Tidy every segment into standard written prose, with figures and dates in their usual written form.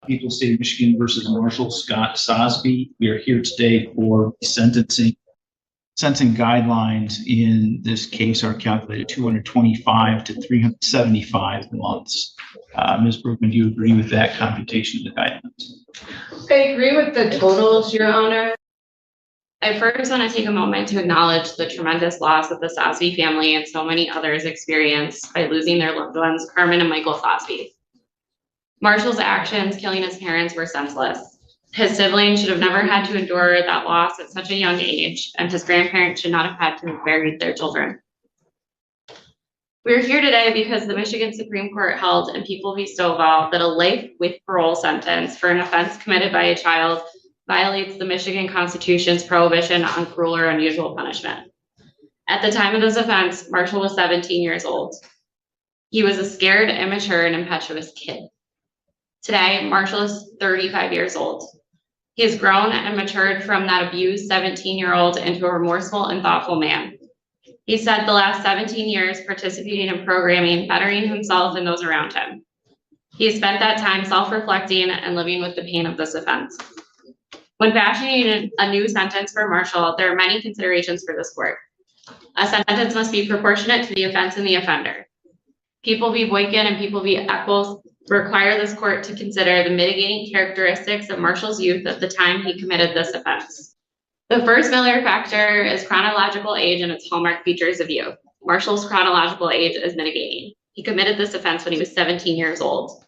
People State of Michigan versus Marshall Scott Sosby. We are here today for sentencing. Sentencing guidelines in this case are calculated 225 to 375 months. Ms. Brookman, do you agree with that computation of the guidelines? I agree with the totals, Your Honor. I first want to take a moment to acknowledge the tremendous loss that the Sosby family and so many others experienced by losing their loved ones, Carmen and Michael Sosby. Marshall's actions killing his parents were senseless. His siblings should have never had to endure that loss at such a young age, and his grandparents should not have had to have buried their children. We're here today because the Michigan Supreme Court held in People v. Stovall that a life with parole sentence for an offense committed by a child violates the Michigan Constitution's prohibition on cruel or unusual punishment. At the time of this offense, Marshall was 17 years old. He was a scared, immature, and impetuous kid. Today, Marshall is 35 years old. He has grown and matured from that abused 17-year-old into a remorseful and thoughtful man. He spent the last 17 years participating in programming, bettering himself and those around him. He has spent that time self-reflecting and living with the pain of this offense. When fashioning a new sentence for Marshall, there are many considerations for this court. A sentence must be proportionate to the offense and the offender. People v. Boykin and People v. Eccles require this court to consider the mitigating characteristics of Marshall's youth at the time he committed this offense. The first Miller factor is chronological age and its hallmark features of youth. Marshall's chronological age is mitigating. He committed this offense when he was 17 years old.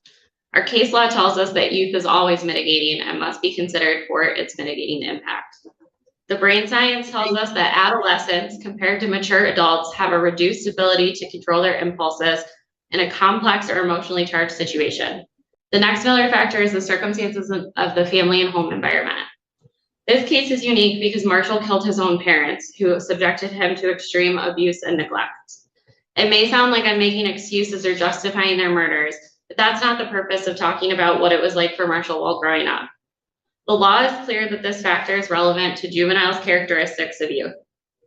Our case law tells us that youth is always mitigating and must be considered for its mitigating impact. The brain science tells us that adolescents, compared to mature adults, have a reduced ability to control their impulses in a complex or emotionally charged situation. The next Miller factor is the circumstances of the family and home environment. This case is unique because Marshall killed his own parents, who subjected him to extreme abuse and neglect. It may sound like I'm making excuses or justifying their murders, but that's not the purpose of talking about what it was like for Marshall while growing up. The law is clear that this factor is relevant to juveniles' characteristics of youth.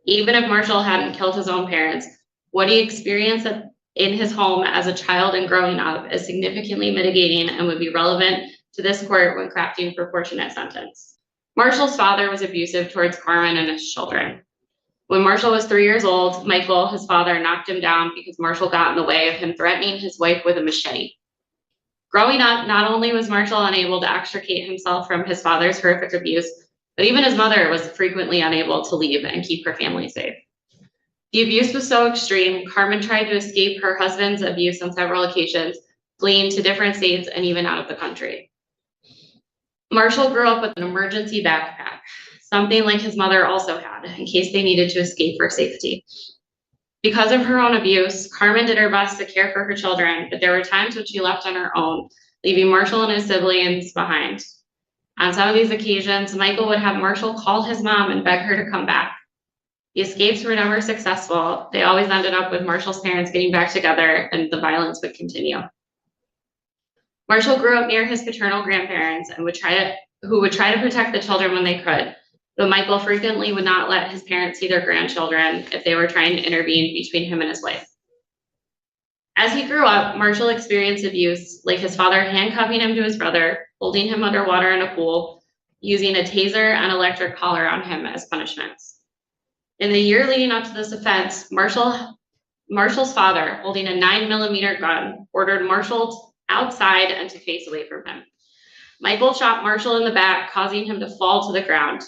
Even if Marshall hadn't killed his own parents, what he experienced in his home as a child and growing up is significantly mitigating and would be relevant to this court when crafting a proportionate sentence. Marshall's father was abusive towards Carmen and his children. When Marshall was 3 years old, Michael, his father, knocked him down because Marshall got in the way of him threatening his wife with a machete. Growing up, not only was Marshall unable to extricate himself from his father's horrific abuse, but even his mother was frequently unable to leave and keep her family safe. The abuse was so extreme, Carmen tried to escape her husband's abuse on several occasions, fleeing to different states and even out of the country. Marshall grew up with an emergency backpack, something like his mother also had, in case they needed to escape for safety. Because of her own abuse, Carmen did her best to care for her children, but there were times when she left on her own, leaving Marshall and his siblings behind. On some of these occasions, Michael would have Marshall call his mom and beg her to come back. The escapes were never successful. They always ended up with Marshall's parents getting back together, and the violence would continue. Marshall grew up near his paternal grandparents and who would try to protect the children when they could, but Michael frequently would not let his parents see their grandchildren if they were trying to intervene between him and his wife. As he grew up, Marshall experienced abuse, like his father handcuffing him to his brother, holding him underwater in a pool, using a taser and electric collar on him as punishments. In the year leading up to this offense, Marshall's father, holding a 9mm gun, ordered Marshall outside and to face away from him. Michael shot Marshall in the back, causing him to fall to the ground.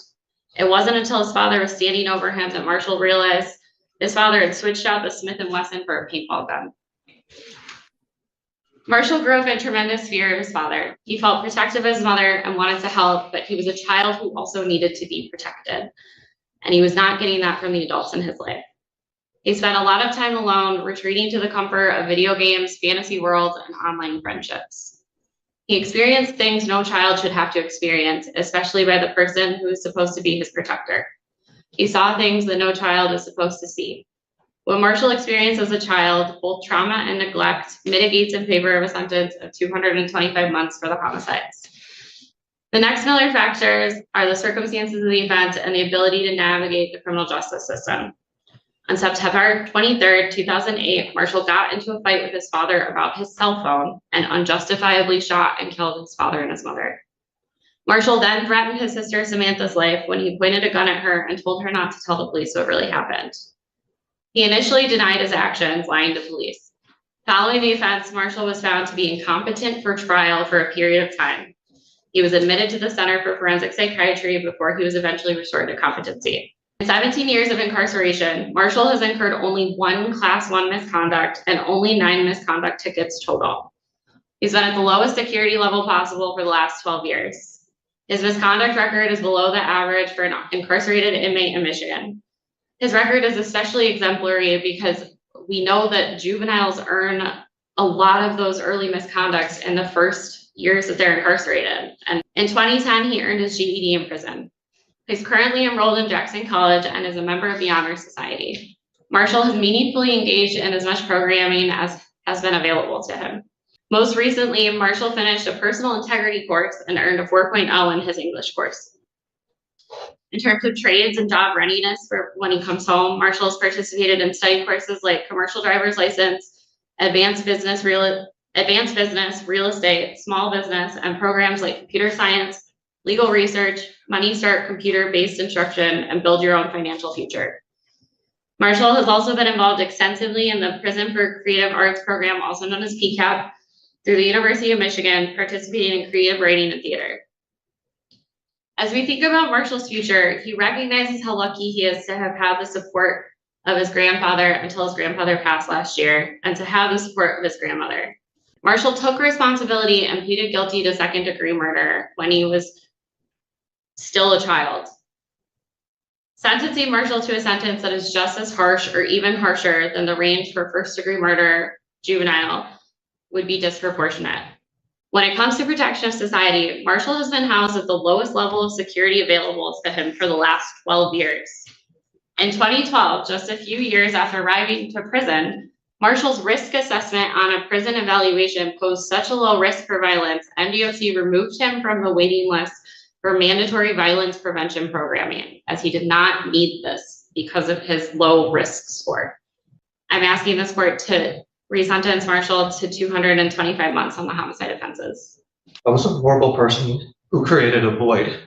It wasn't until his father was standing over him that Marshall realized his father had switched out the Smith & Wesson for a paintball gun. Marshall grew up in tremendous fear of his father. He felt protective of his mother and wanted to help, but he was a child who also needed to be protected. And he was not getting that from the adults in his life. He spent a lot of time alone, retreating to the comfort of video games, fantasy worlds, and online friendships. He experienced things no child should have to experience, especially by the person who is supposed to be his protector. He saw things that no child is supposed to see. What Marshall experienced as a child, both trauma and neglect, mitigates in favor of a sentence of 225 months for the homicides. The next Miller factors are the circumstances of the event and the ability to navigate the criminal justice system. On September 23rd, 2008, Marshall got into a fight with his father about his cell phone and unjustifiably shot and killed his father and his mother. Marshall then threatened his sister Samantha's life when he pointed a gun at her and told her not to tell the police what really happened. He initially denied his actions, lying to police. Following the offense, Marshall was found to be incompetent for trial for a period of time. He was admitted to the Center for Forensic Psychiatry before he was eventually restored to competency. In 17 years of incarceration, Marshall has incurred only one Class 1 misconduct and only 9 misconduct tickets total. He's been at the lowest security level possible for the last 12 years. His misconduct record is below the average for an incarcerated inmate in Michigan. His record is especially exemplary because we know that juveniles earn a lot of those early misconducts in the first years that they're incarcerated. And in 2010, he earned his GED in prison. He's currently enrolled in Jackson College and is a member of the Honor Society. Marshall has meaningfully engaged in as much programming as has been available to him. Most recently, Marshall finished a personal integrity course and earned a 4.0 in his English course. In terms of trades and job readiness for when he comes home, Marshall has participated in study courses like commercial driver's license, advanced business, real estate, small business, and programs like computer science, legal research, Money Start computer-based instruction, and Build Your Own Financial Future. Marshall has also been involved extensively in the Prison for Creative Arts program, also known as PCAP, through the University of Michigan, participating in creative writing and theater. As we think about Marshall's future, he recognizes how lucky he is to have had the support of his grandfather until his grandfather passed last year, and to have the support of his grandmother. Marshall took responsibility and pleaded guilty to second-degree murder when he was still a child. Sentencing Marshall to a sentence that is just as harsh or even harsher than the range for first-degree murder juvenile would be disproportionate. When it comes to protection of society, Marshall has been housed at the lowest level of security available to him for the last 12 years. In 2012, just a few years after arriving to prison, Marshall's risk assessment on a prison evaluation posed such a low risk for violence, MDOC removed him from the waiting list for mandatory violence prevention programming, as he did not need this because of his low risk score. I'm asking this court to resentence Marshall to 225 months on the homicide offenses. I was a horrible person who created a void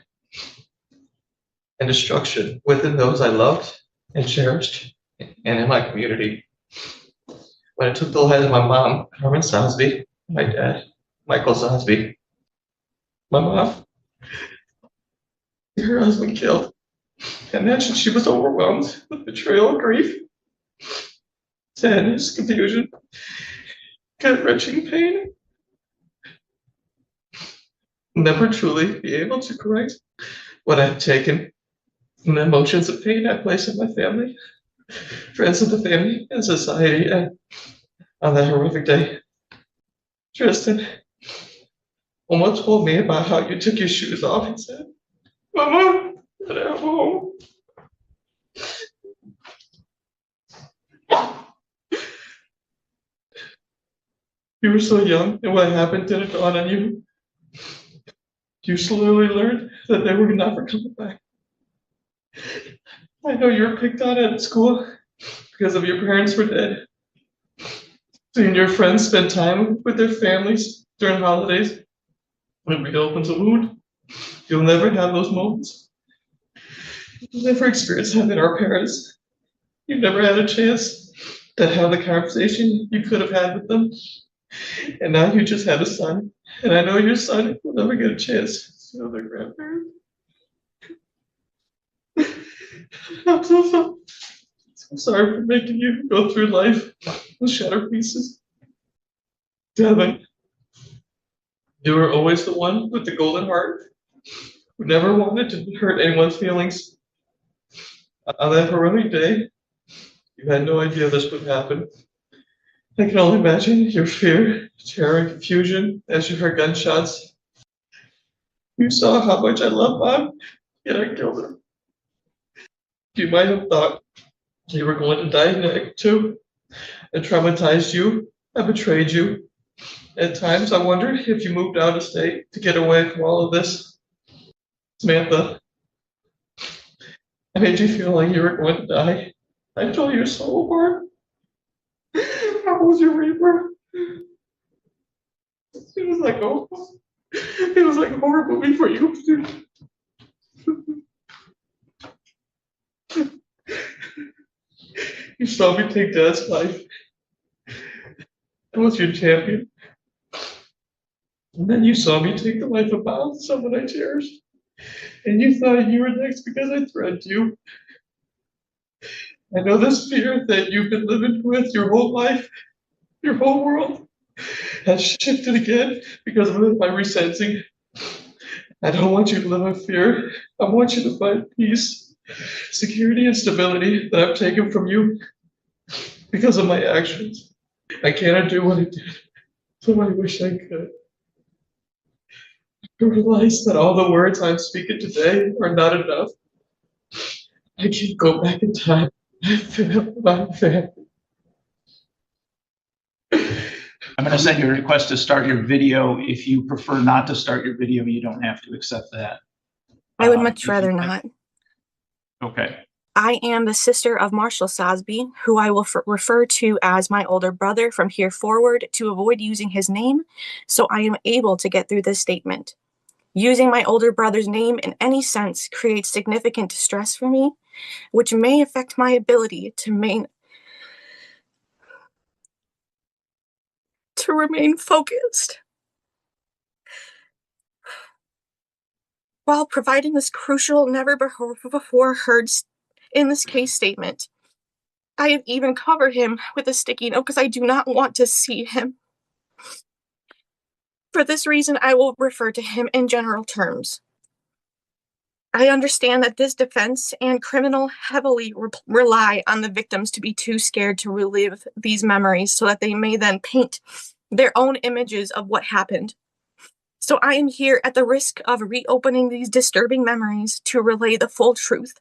and destruction within those I loved and cherished and in my community. When I took the lives of my mom, Carmen Sosby, my dad, Michael Sosby, my mom, her husband killed. I imagine she was overwhelmed with betrayal, grief, sadness, confusion, gut-wrenching pain. Never truly be able to correct what I've taken and the emotions of pain I place on my family, friends of the family, and society. And on that horrific day, Tristan almost told me about how you took your shoes off and said, "Mama, get out home." You were so young, and what happened didn't dawn on you. You slowly learned that they were never coming back. I know you were picked on at school because of your parents were dead. Seeing your friends spend time with their families during holidays, when it reopens a wound, you'll never have those moments. You'll never experience having our parents. You've never had a chance to have the conversation you could have had with them. And now you just had a son, and I know your son will never get a chance to see their grandparents. I'm so sorry for making you go through life with shattered pieces. Devin, you were always the one with the golden heart who never wanted to hurt anyone's feelings. On that horrific day, you had no idea this would happen. I can only imagine your fear, terror, and confusion as you heard gunshots. You saw how much I love Mom, yet I killed her. You might have thought you were going to die too. I traumatized you. I betrayed you. At times, I wondered if you moved out of state to get away from all of this. Samantha, I made you feel like you were going to die. I tore your soul apart. I was your reaper. It was like a horror movie for you. You saw me take Dad's life. I was your champion. And then you saw me take the life of someone I cherished. And you thought you were next because I threatened you. I know this fear that you've been living with your whole life, your whole world, has shifted again because of my resentencing. I don't want you to live in fear. I want you to find peace, security, and stability that I've taken from you because of my actions. I cannot do what I did, so I wish I could. I realize that all the words I'm speaking today are not enough. I can't go back in time. I failed my family. I'm going to send you a request to start your video. If you prefer not to start your video, you don't have to accept that. I would much rather not. Okay. I am the sister of Marshall Sosby, who I will refer to as my older brother from here forward to avoid using his name, so I am able to get through this statement. Using my older brother's name in any sense creates significant distress for me, which may affect my ability to remain focused while providing this crucial, never before heard in this case statement. I have even covered him with a sticky note because I do not want to see him. For this reason, I will refer to him in general terms. I understand that this defense and criminal heavily rely on the victims to be too scared to relive these memories so that they may then paint their own images of what happened. So I am here at the risk of reopening these disturbing memories to relay the full truth.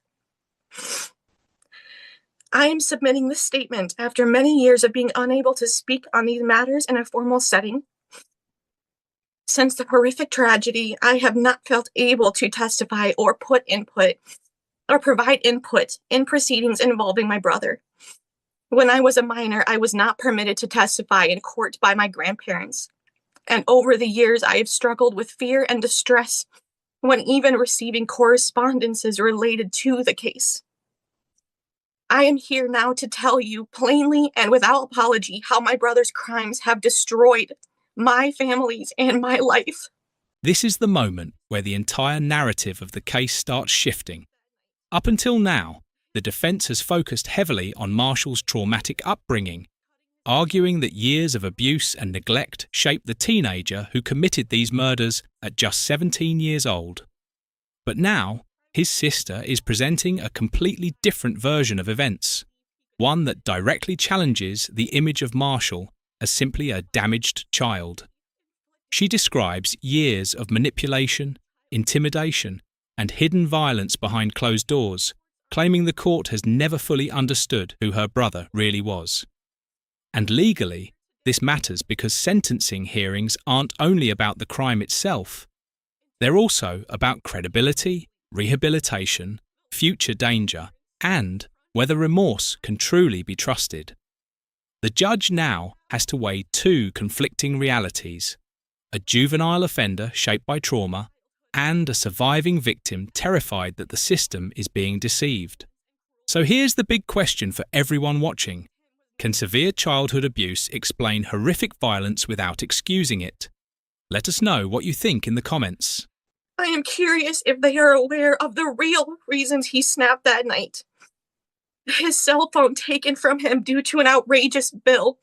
I am submitting this statement after many years of being unable to speak on these matters in a formal setting. Since the horrific tragedy, I have not felt able to testify or provide input in proceedings involving my brother. When I was a minor, I was not permitted to testify in court by my grandparents. And over the years, I have struggled with fear and distress when even receiving correspondences related to the case. I am here now to tell you plainly and without apology how my brother's crimes have destroyed my family's and my life. This is the moment where the entire narrative of the case starts shifting. Up until now, the defense has focused heavily on Marshall's traumatic upbringing, arguing that years of abuse and neglect shaped the teenager who committed these murders at just 17 years old. But now, his sister is presenting a completely different version of events, one that directly challenges the image of Marshall as simply a damaged child. She describes years of manipulation, intimidation, and hidden violence behind closed doors, claiming the court has never fully understood who her brother really was. And legally, this matters because sentencing hearings aren't only about the crime itself. They're also about credibility, rehabilitation, future danger, and whether remorse can truly be trusted. The judge now has to weigh two conflicting realities: a juvenile offender shaped by trauma and a surviving victim terrified that the system is being deceived. So here's the big question for everyone watching. Can severe childhood abuse explain horrific violence without excusing it? Let us know what you think in the comments. I am curious if they are aware of the real reasons he snapped that night. His cell phone taken from him due to an outrageous bill,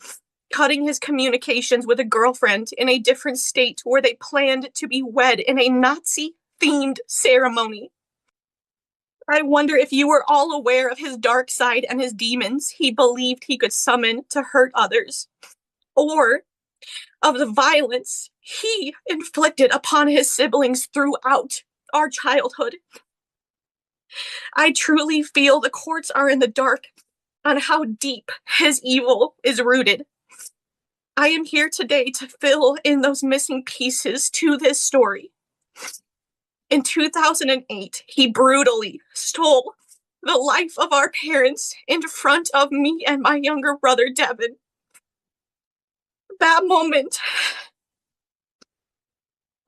cutting his communications with a girlfriend in a different state where they planned to be wed in a Nazi-themed ceremony. I wonder if you were all aware of his dark side and his demons he believed he could summon to hurt others, or of the violence he inflicted upon his siblings throughout our childhood. I truly feel the courts are in the dark on how deep his evil is rooted. I am here today to fill in those missing pieces to this story. In 2008, he brutally stole the life of our parents in front of me and my younger brother, Devin. That moment,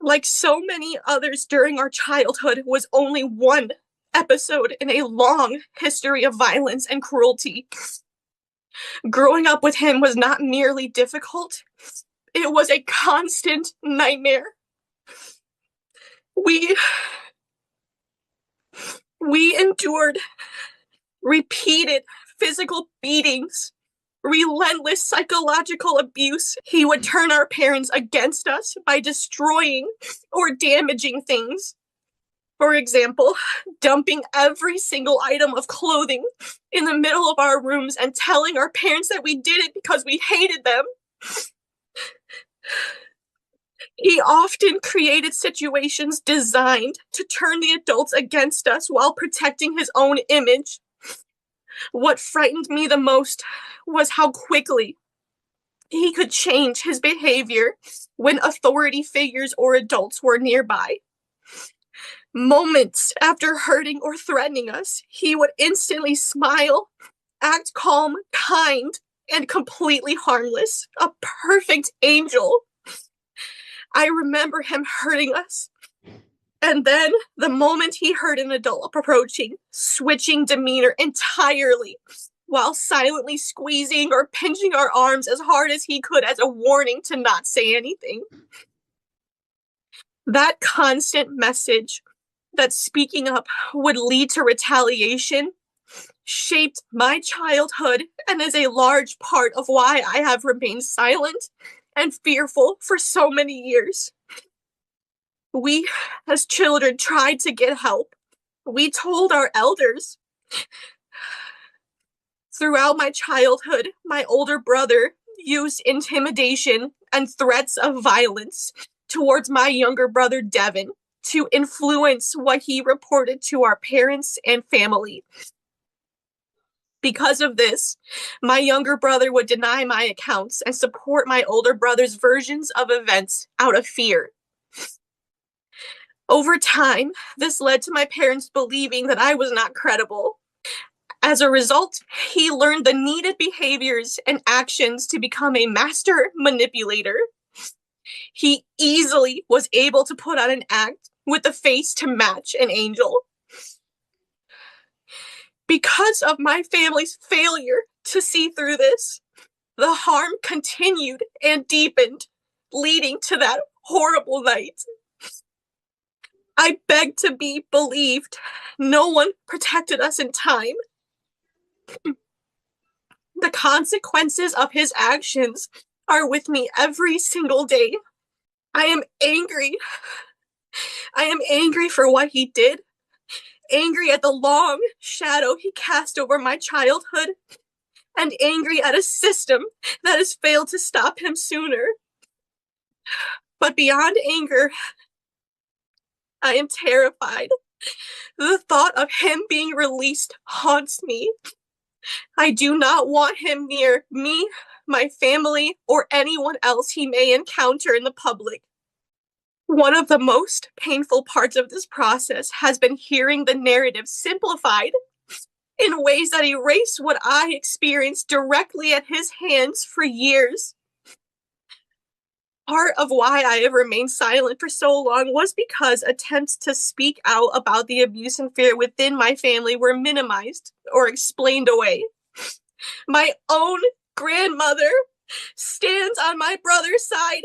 like so many others during our childhood, was only one episode in a long history of violence and cruelty. Growing up with him was not merely difficult, it was a constant nightmare. We endured repeated physical beatings, relentless psychological abuse. He would turn our parents against us by destroying or damaging things. For example, dumping every single item of clothing in the middle of our rooms and telling our parents that we did it because we hated them. He often created situations designed to turn the adults against us while protecting his own image. What frightened me the most was how quickly he could change his behavior when authority figures or adults were nearby. Moments after hurting or threatening us, he would instantly smile, act calm, kind, and completely harmless. A perfect angel. I remember him hurting us. And then, the moment he heard an adult approaching, switching demeanor entirely, while silently squeezing or pinching our arms as hard as he could as a warning to not say anything. That constant message that speaking up would lead to retaliation shaped my childhood and is a large part of why I have remained silent and fearful for so many years. We, as children, tried to get help. We told our elders. Throughout my childhood, my older brother used intimidation and threats of violence towards my younger brother, Devin, to influence what he reported to our parents and family. Because of this, my younger brother would deny my accounts and support my older brother's versions of events out of fear. Over time, this led to my parents believing that I was not credible. As a result, he learned the needed behaviors and actions to become a master manipulator. He easily was able to put on an act with the face to match an angel. Because of my family's failure to see through this, the harm continued and deepened, leading to that horrible night. I begged to be believed. No one protected us in time. The consequences of his actions are with me every single day. I am angry. I am angry for what he did. Angry at the long shadow he cast over my childhood. And angry at a system that has failed to stop him sooner. But beyond anger, I am terrified. The thought of him being released haunts me. I do not want him near me, my family, or anyone else he may encounter in the public. One of the most painful parts of this process has been hearing the narrative simplified in ways that erase what I experienced directly at his hands for years. Part of why I have remained silent for so long was because attempts to speak out about the abuse and fear within my family were minimized or explained away. My own grandmother stands on my brother's side,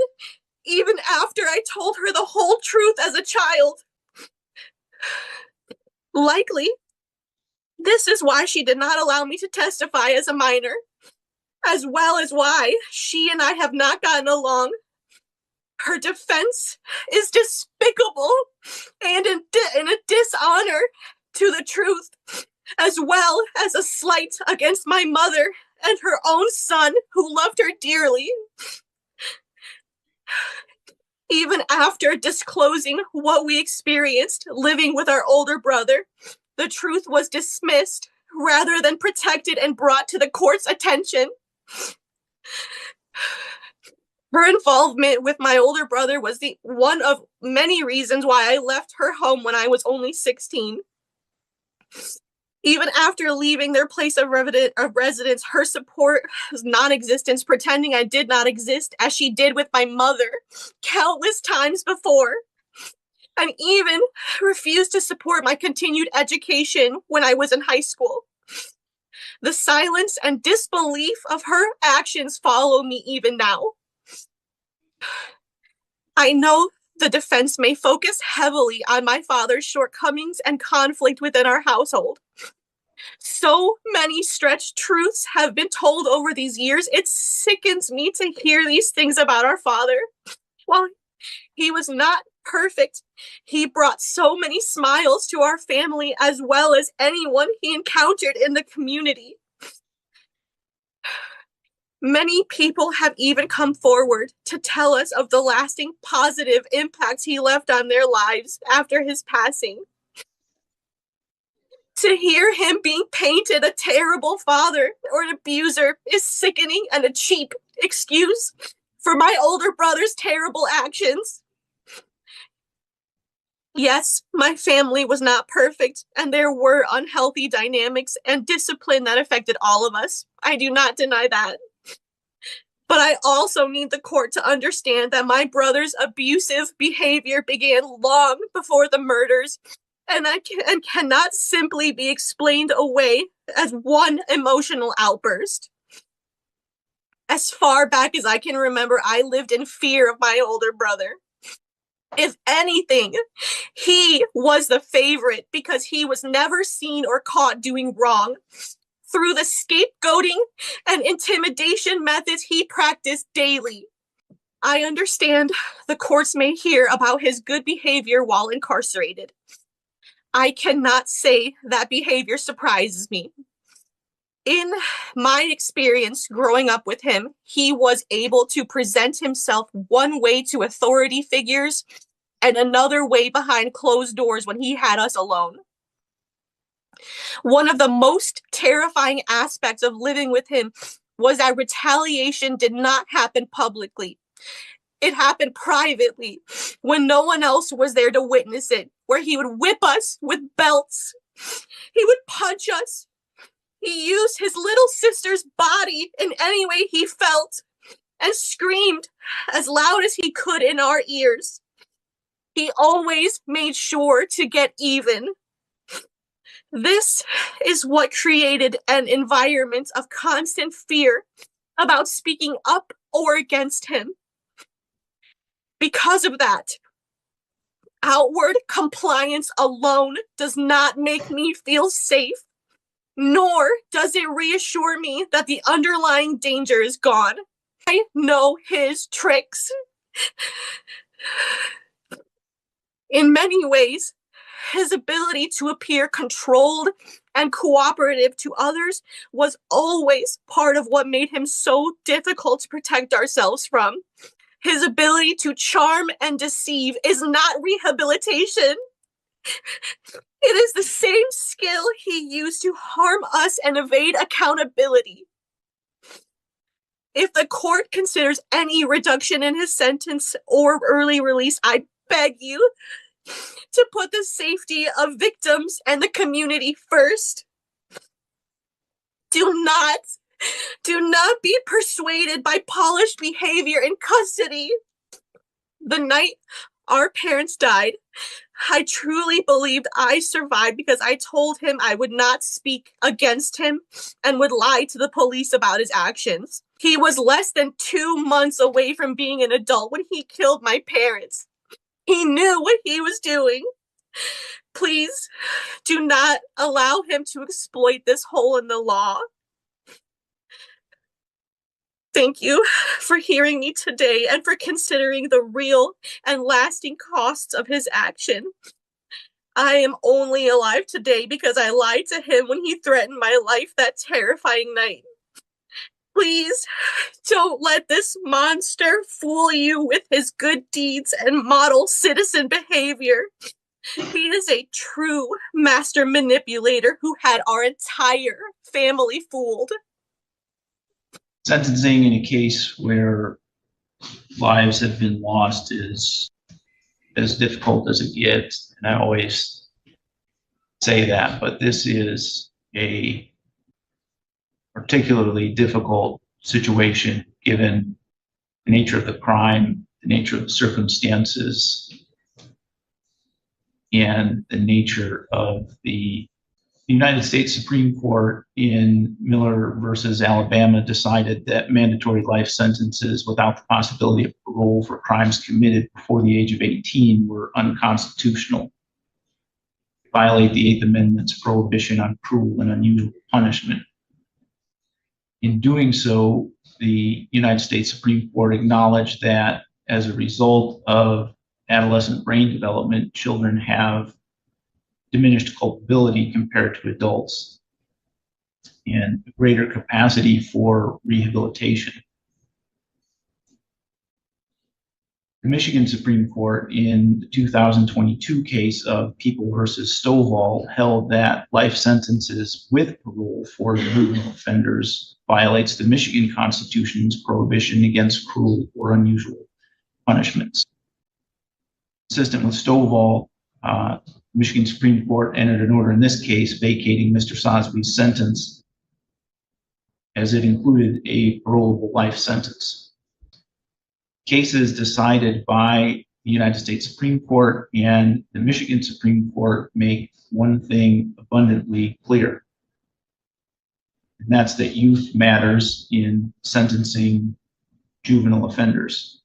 even after I told her the whole truth as a child. Likely, this is why she did not allow me to testify as a minor, as well as why she and I have not gotten along. Her defense is despicable and in a dishonor to the truth, as well as a slight against my mother and her own son who loved her dearly. Even after disclosing what we experienced living with our older brother, the truth was dismissed rather than protected and brought to the court's attention. Her involvement with my older brother was one of many reasons why I left her home when I was only 16. Even after leaving their place of residence, her support was non-existent, pretending I did not exist, as she did with my mother countless times before, and even refused to support my continued education when I was in high school. The silence and disbelief of her actions follow me even now. I know the defense may focus heavily on my father's shortcomings and conflict within our household. So many stretched truths have been told over these years, it sickens me to hear these things about our father. While he was not perfect, he brought so many smiles to our family as well as anyone he encountered in the community. Many people have even come forward to tell us of the lasting positive impacts he left on their lives after his passing. To hear him being painted a terrible father or an abuser is sickening and a cheap excuse for my older brother's terrible actions. Yes, my family was not perfect, and there were unhealthy dynamics and discipline that affected all of us. I do not deny that. But I also need the court to understand that my brother's abusive behavior began long before the murders, and cannot simply be explained away as one emotional outburst. As far back as I can remember, I lived in fear of my older brother. If anything, he was the favorite because he was never seen or caught doing wrong. Through the scapegoating and intimidation methods he practiced daily. I understand the courts may hear about his good behavior while incarcerated. I cannot say that behavior surprises me. In my experience growing up with him, he was able to present himself one way to authority figures and another way behind closed doors when he had us alone. One of the most terrifying aspects of living with him was that retaliation did not happen publicly. It happened privately when no one else was there to witness it, where he would whip us with belts. He would punch us. He used his little sister's body in any way he felt and screamed as loud as he could in our ears. He always made sure to get even. This is what created an environment of constant fear about speaking up or against him. Because of that, outward compliance alone does not make me feel safe, nor does it reassure me that the underlying danger is gone. I know his tricks. In many ways, his ability to appear controlled and cooperative to others was always part of what made him so difficult to protect ourselves from. His ability to charm and deceive is not rehabilitation. It is the same skill he used to harm us and evade accountability. If the court considers any reduction in his sentence or early release, I beg you to put the safety of victims and the community first. Do not be persuaded by polished behavior in custody. The night our parents died, I truly believed I survived because I told him I would not speak against him and would lie to the police about his actions. He was less than 2 months away from being an adult when he killed my parents. He knew what he was doing. Please do not allow him to exploit this hole in the law. Thank you for hearing me today and for considering the real and lasting costs of his action. I am only alive today because I lied to him when he threatened my life that terrifying night. Please don't let this monster fool you with his good deeds and model citizen behavior. He is a true master manipulator who had our entire family fooled. Sentencing in a case where lives have been lost is as difficult as it gets. And I always say that, but this is a particularly difficult situation given the nature of the crime, the nature of the circumstances, and the nature of the United States Supreme Court in Miller versus Alabama decided that mandatory life sentences without the possibility of parole for crimes committed before the age of 18 were unconstitutional. They violate the Eighth Amendment's prohibition on cruel and unusual punishment. In doing so, the United States Supreme Court acknowledged that as a result of adolescent brain development, children have diminished culpability compared to adults and a greater capacity for rehabilitation. The Michigan Supreme Court in the 2022 case of People versus Stovall held that life sentences with parole for juvenile offenders violates the Michigan Constitution's prohibition against cruel or unusual punishments. Consistent with Stovall, Michigan Supreme Court entered an order in this case vacating Mr. Sosby's sentence as it included a parolable life sentence. Cases decided by the United States Supreme Court and the Michigan Supreme Court make one thing abundantly clear, and that's that youth matters in sentencing juvenile offenders.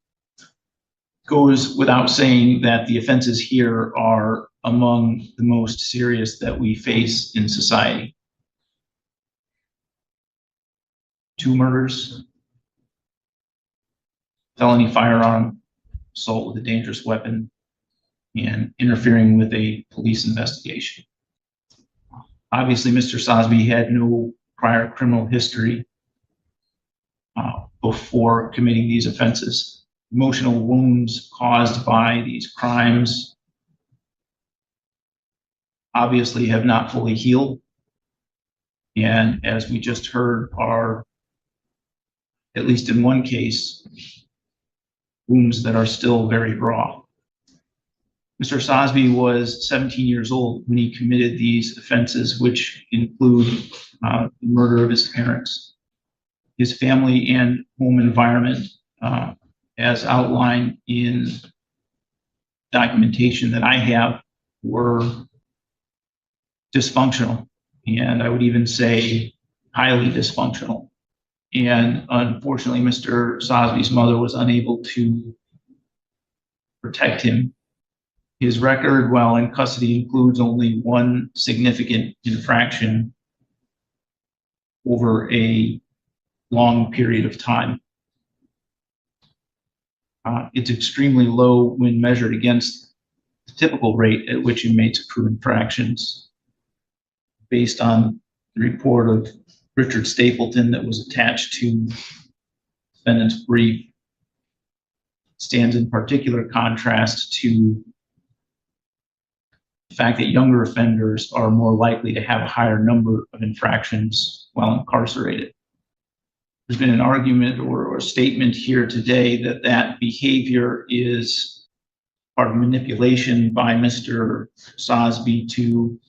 Goes without saying that the offenses here are among the most serious that we face in society. 2 murders, felony firearm, assault with a dangerous weapon, and interfering with a police investigation. Obviously, Mr. Sosby had no prior criminal history before committing these offenses. Emotional wounds caused by these crimes obviously have not fully healed, and as we just heard, are, at least in one case, wounds that are still very raw. Mr. Sosby was 17 years old when he committed these offenses, which include the murder of his parents. His family and home environment, as outlined in documentation that I have, were dysfunctional, and I would even say highly dysfunctional. And unfortunately, Mr. Sosby's mother was unable to protect him. His record while in custody includes only one significant infraction over a long period of time. It's extremely low when measured against the typical rate at which inmates accrue infractions. Based on the report of Richard Stapleton that was attached to defendant's brief, stands in particular contrast to the fact that younger offenders are more likely to have a higher number of infractions while incarcerated. There's been an argument or a statement here today that that behavior is part of manipulation by Mr. Sosby to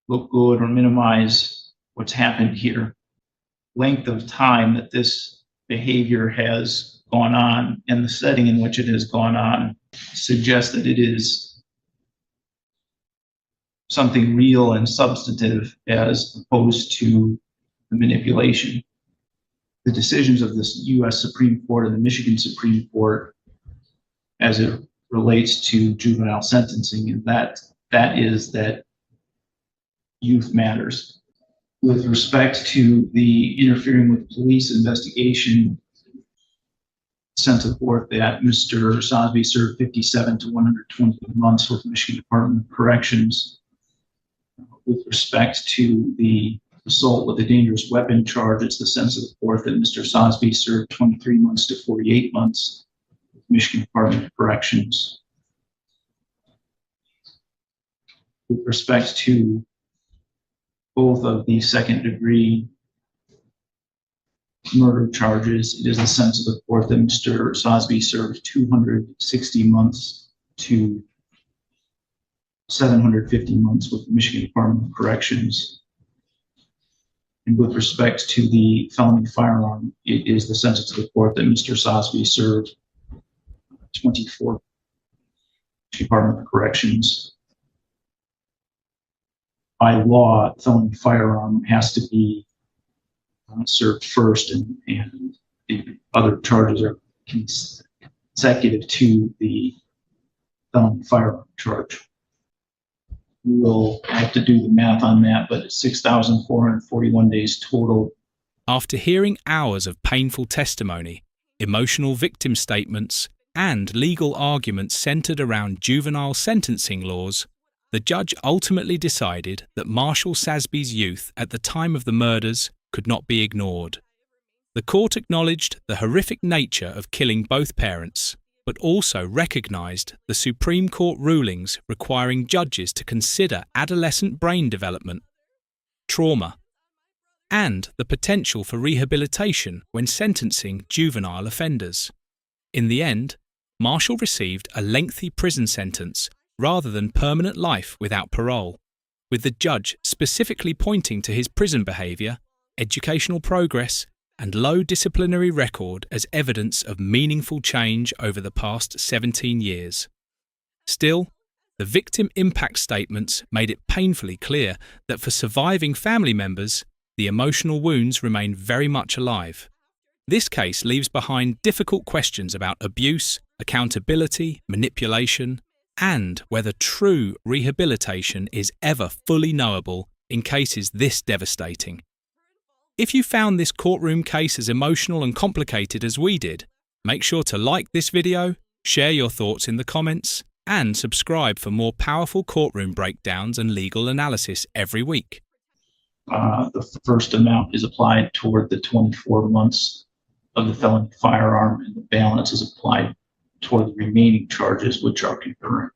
look good or minimize what's happened here. Length of time that this behavior has gone on and the setting in which it has gone on suggests that it is something real and substantive as opposed to the manipulation. The decisions of this U.S. Supreme Court and the Michigan Supreme Court as it relates to juvenile sentencing, and that is that youth matters. With respect to the interfering with police investigation, sent forth that Mr. Sosby served 57 to 120 months with the Michigan Department of Corrections. With respect to the assault with a dangerous weapon charge, it's the sense of the court that Mr. Sosby served 23 months to 48 months with the Michigan Department of Corrections. With respect to both of the second-degree murder charges, it is the sense of the court that Mr. Sosby served 260 months to 750 months with the Michigan Department of Corrections. And with respect to the felony firearm, it is the sentence of the court that Mr. Sosby served 24 Department of Corrections. By law, felony firearm has to be served first, and the other charges are consecutive to the felony firearm charge. We will have to do the math on that, but it's 6,441 days total. After hearing hours of painful testimony, emotional victim statements, and legal arguments centered around juvenile sentencing laws, the judge ultimately decided that Marshall Sasby's youth at the time of the murders could not be ignored. The court acknowledged the horrific nature of killing both parents, but also recognized the Supreme Court rulings requiring judges to consider adolescent brain development, trauma, and the potential for rehabilitation when sentencing juvenile offenders. In the end, Marshall received a lengthy prison sentence rather than permanent life without parole, with the judge specifically pointing to his prison behavior, educational progress, and low disciplinary record as evidence of meaningful change over the past 17 years. Still, the victim impact statements made it painfully clear that for surviving family members, the emotional wounds remain very much alive. This case leaves behind difficult questions about abuse, accountability, manipulation, and whether true rehabilitation is ever fully knowable in cases this devastating. If you found this courtroom case as emotional and complicated as we did, make sure to like this video, share your thoughts in the comments, and subscribe for more powerful courtroom breakdowns and legal analysis every week. The first amount is applied toward the 24 months of the felony firearm, and the balance is applied toward the remaining charges, which are concurrent.